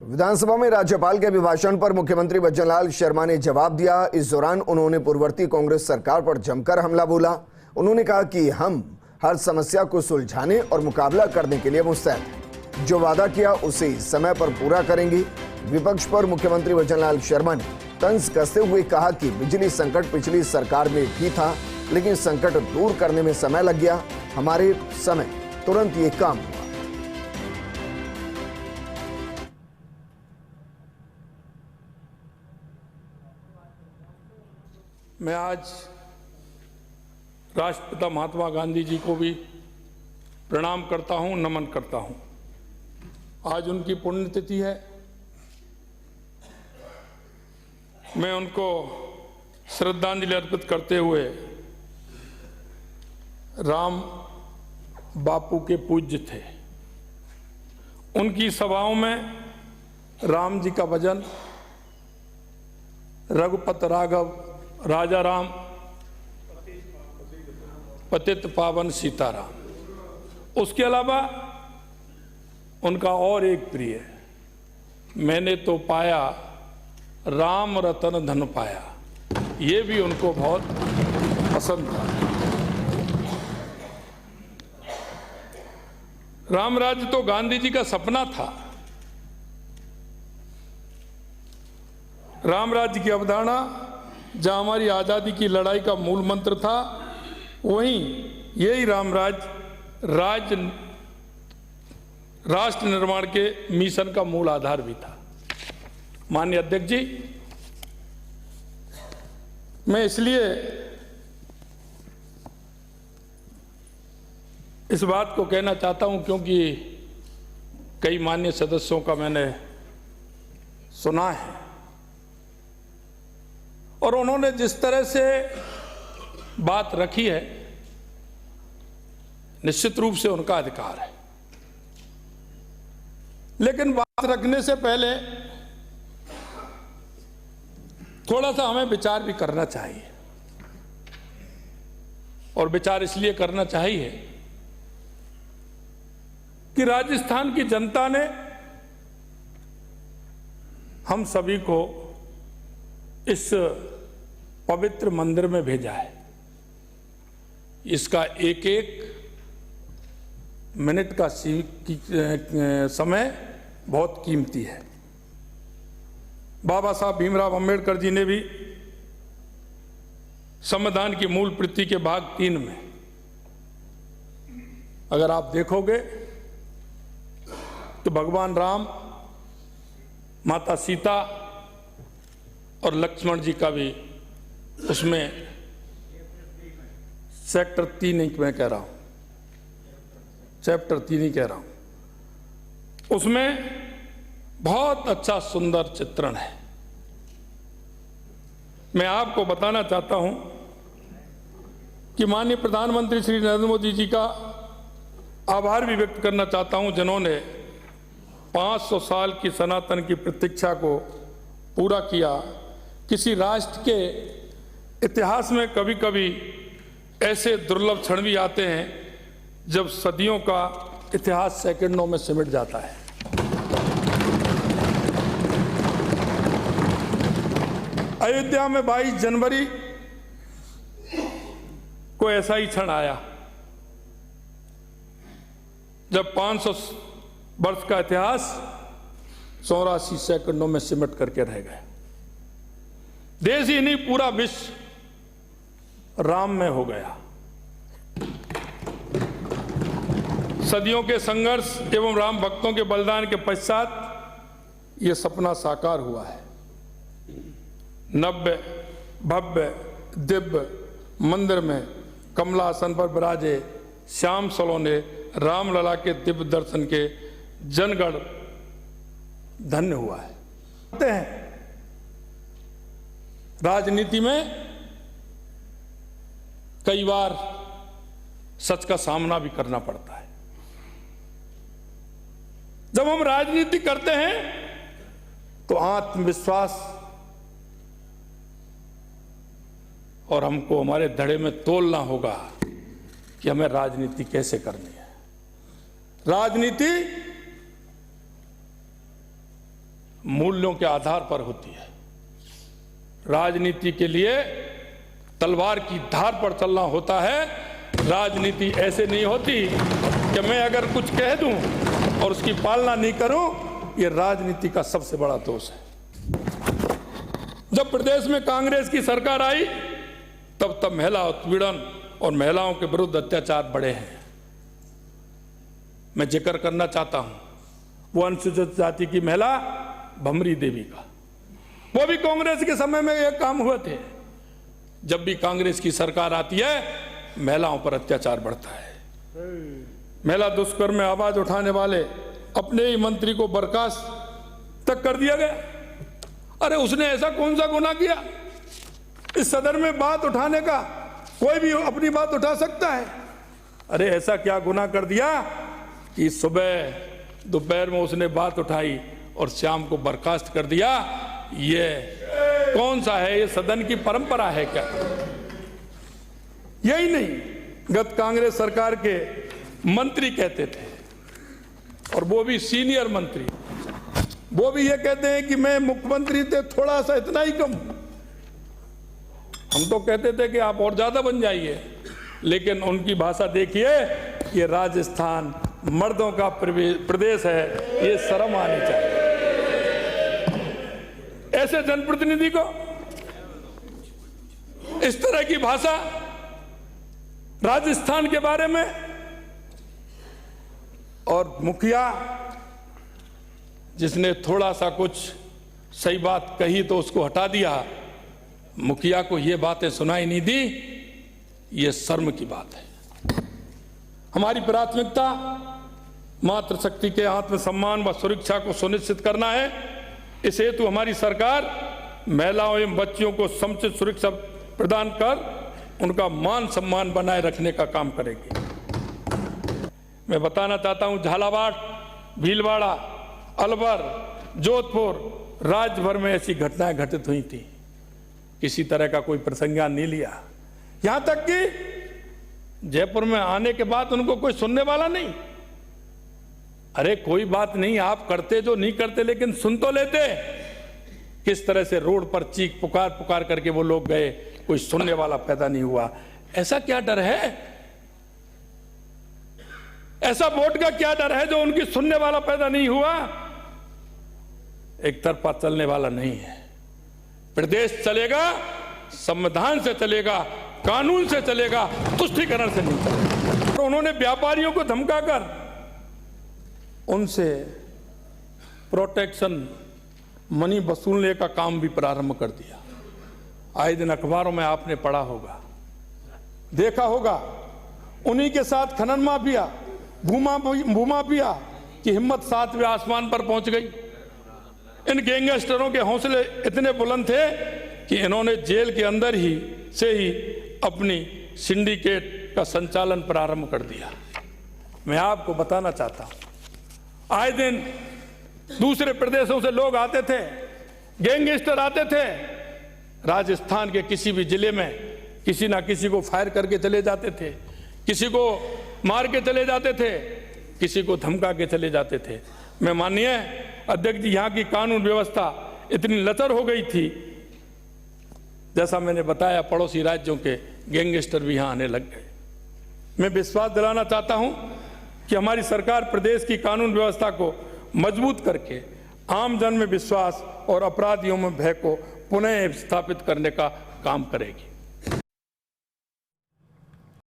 विधानसभा में राज्यपाल के अभिभाषण पर मुख्यमंत्री भज्जनलाल शर्मा ने जवाब दिया। इस दौरान उन्होंने पूर्ववर्ती कांग्रेस सरकार पर जमकर हमला बोला। उन्होंने कहा कि हम हर समस्या को सुलझाने और मुकाबला करने के लिए मुस्तैद हैं। जो वादा किया उसे समय पर पूरा करेंगे। विपक्ष पर मुख्यमंत्री भज्जनलाल शर्मा ने तंज कसते हुए कहा कि बिजली संकट पिछली सरकार में भी था, लेकिन संकट दूर करने में समय लग गया। हमारे समय तुरंत ये काम हुआ। मैं आज राष्ट्रपिता महात्मा गांधी जी को भी प्रणाम करता हूं, नमन करता हूं। आज उनकी पुण्यतिथि है। मैं उनको श्रद्धांजलि अर्पित करते हुए राम बापू के पूज्य थे। उनकी सभाओं में राम जी का भजन, रघुपत राघव राजा राम, पतित पावन सीताराम। उसके अलावा उनका और एक प्रिय, मैंने तो पाया राम रतन धन पाया, ये भी उनको बहुत पसंद था। राम राज्य तो गांधी जी का सपना था। राम राज्य की अवधारणा जहां हमारी आजादी की लड़ाई का मूल मंत्र था, वहीं यही राष्ट्र निर्माण के मिशन का मूल आधार भी था। माननीय अध्यक्ष जी, मैं इसलिए इस बात को कहना चाहता हूं क्योंकि कई माननीय सदस्यों का मैंने सुना है और उन्होंने जिस तरह से बात रखी है, निश्चित रूप से उनका अधिकार है। लेकिन बात रखने से पहले थोड़ा सा हमें विचार भी करना चाहिए। और विचार इसलिए करना चाहिए कि राजस्थान की जनता ने हम सभी को इस पवित्र मंदिर में भेजा है। इसका एक एक मिनट का समय बहुत कीमती है। बाबा साहब भीमराव अंबेडकर जी ने भी संविधान की मूल प्रति के भाग 3 में अगर आप देखोगे तो भगवान राम, माता सीता और लक्ष्मण जी का भी उसमें सेक्टर 3 ही मैं कह रहा हूं, चैप्टर 3 ही कह रहा हूं, उसमें बहुत अच्छा सुंदर चित्रण है। मैं आपको बताना चाहता हूं कि माननीय प्रधानमंत्री श्री नरेंद्र मोदी जी का आभार भी व्यक्त करना चाहता हूं, जिन्होंने 500 साल की सनातन की प्रतीक्षा को पूरा किया। किसी राष्ट्र के इतिहास में कभी कभी ऐसे दुर्लभ क्षण भी आते हैं जब सदियों का इतिहास सेकंडों में सिमट जाता है। अयोध्या में 22 जनवरी को ऐसा ही क्षण आया जब 500 वर्ष का इतिहास 84 सेकंडों में सिमट करके रह गए। देश ही नहीं, पूरा विश्व राम में हो गया। सदियों के संघर्ष एवं राम भक्तों के बलिदान के पश्चात यह सपना साकार हुआ है। नव्य भव्य दिव्य मंदिर में कमलासन पर विराजे श्याम सलोने राम लला के दिव्य दर्शन के जनगण धन्य हुआ है। राजनीति में कई बार सच का सामना भी करना पड़ता है। जब हम राजनीति करते हैं तो आत्मविश्वास और हमको हमारे धड़े में तोलना होगा कि हमें राजनीति कैसे करनी है। राजनीति मूल्यों के आधार पर होती है। राजनीति के लिए तलवार की धार पर चलना होता है। राजनीति ऐसे नहीं होती कि मैं अगर कुछ कह दूं और उसकी पालना नहीं करूं, ये राजनीति का सबसे बड़ा दोष है। जब प्रदेश में कांग्रेस की सरकार आई तब महिला उत्पीड़न और महिलाओं के विरुद्ध अत्याचार बढ़े हैं। मैं जिक्र करना चाहता हूं वो अनुसूचित जाति की महिला भमरी देवी का। वो भी कांग्रेस के समय में ये काम हुए थे। जब भी कांग्रेस की सरकार आती है महिलाओं पर अत्याचार बढ़ता है। महिला दुष्कर्म में आवाज उठाने वाले अपने ही मंत्री को बर्खास्त तक कर दिया गया। अरे उसने ऐसा कौन सा गुनाह किया? इस सदन में बात उठाने का कोई भी अपनी बात उठा सकता है। अरे ऐसा क्या गुनाह कर दिया कि सुबह दोपहर में उसने बात उठाई और शाम को बर्खास्त कर दिया? ये कौन सा है? ये सदन की परंपरा है क्या? यही नहीं, गत कांग्रेस सरकार के मंत्री कहते थे, और वो भी सीनियर मंत्री, वो भी ये कहते हैं कि मैं मुख्यमंत्री थे थोड़ा सा, इतना ही कम। हम तो कहते थे कि आप और ज्यादा बन जाइए, लेकिन उनकी भाषा देखिए, ये राजस्थान मर्दों का प्रदेश है, ये शर्म आनी चाहिए। ऐसे जनप्रतिनिधि को इस तरह की भाषा राजस्थान के बारे में। और मुखिया जिसने थोड़ा सा कुछ सही बात कही तो उसको हटा दिया, मुखिया को ये बातें सुनाई नहीं दी, ये शर्म की बात है। हमारी प्राथमिकता मातृशक्ति के आत्मसम्मान व सुरक्षा को सुनिश्चित करना है। इस हेतु हमारी सरकार महिलाओं एवं बच्चियों को समुचित सुरक्षा प्रदान कर उनका मान सम्मान बनाए रखने का काम करेगी। मैं बताना चाहता हूं, झालावाड़, भीलवाड़ा, अलवर, जोधपुर, राज्य भर में ऐसी घटनाएं घटित हुई थी। किसी तरह का कोई प्रसंज्ञान नहीं लिया। यहां तक कि जयपुर में आने के बाद उनको कोई सुनने वाला नहीं। अरे कोई बात नहीं, आप करते जो नहीं करते, लेकिन सुन तो लेते। किस तरह से रोड पर चीख पुकार पुकार करके वो लोग गए, कोई सुनने वाला पैदा नहीं हुआ। ऐसा क्या डर है? ऐसा वोट का क्या डर है जो उनकी सुनने वाला पैदा नहीं हुआ? एक तरफा चलने वाला नहीं है। प्रदेश चलेगा, संविधान से चलेगा, कानून से चलेगा, तुष्टीकरण से नहीं चलेगा। तो उन्होंने व्यापारियों को धमकाकर उनसे प्रोटेक्शन मनी वसूलने का काम भी प्रारंभ कर दिया। आए दिन अखबारों में आपने पढ़ा होगा, देखा होगा, उन्हीं के साथ खनन माफिया, भूमाफिया की हिम्मत 7वें आसमान पर पहुंच गई। इन गैंगस्टरों के हौसले इतने बुलंद थे कि इन्होंने जेल के अंदर ही से ही अपनी सिंडिकेट का संचालन प्रारंभ कर दिया। मैं आपको बताना चाहता हूं, आए दिन दूसरे प्रदेशों से लोग आते थे, गैंगस्टर आते थे, राजस्थान के किसी भी जिले में किसी ना किसी को फायर करके चले जाते थे, किसी को मार के चले जाते थे, किसी को धमका के चले जाते थे। मैं माननीय अध्यक्ष जी, यहाँ की कानून व्यवस्था इतनी लचर हो गई थी, जैसा मैंने बताया, पड़ोसी राज्यों के गैंगस्टर भी यहाँ आने लग गए। मैं विश्वास दिलाना चाहता हूँ कि हमारी सरकार प्रदेश की कानून व्यवस्था को मजबूत करके आम जन में विश्वास और अपराधियों में भय को पुनः स्थापित करने का काम करेगी।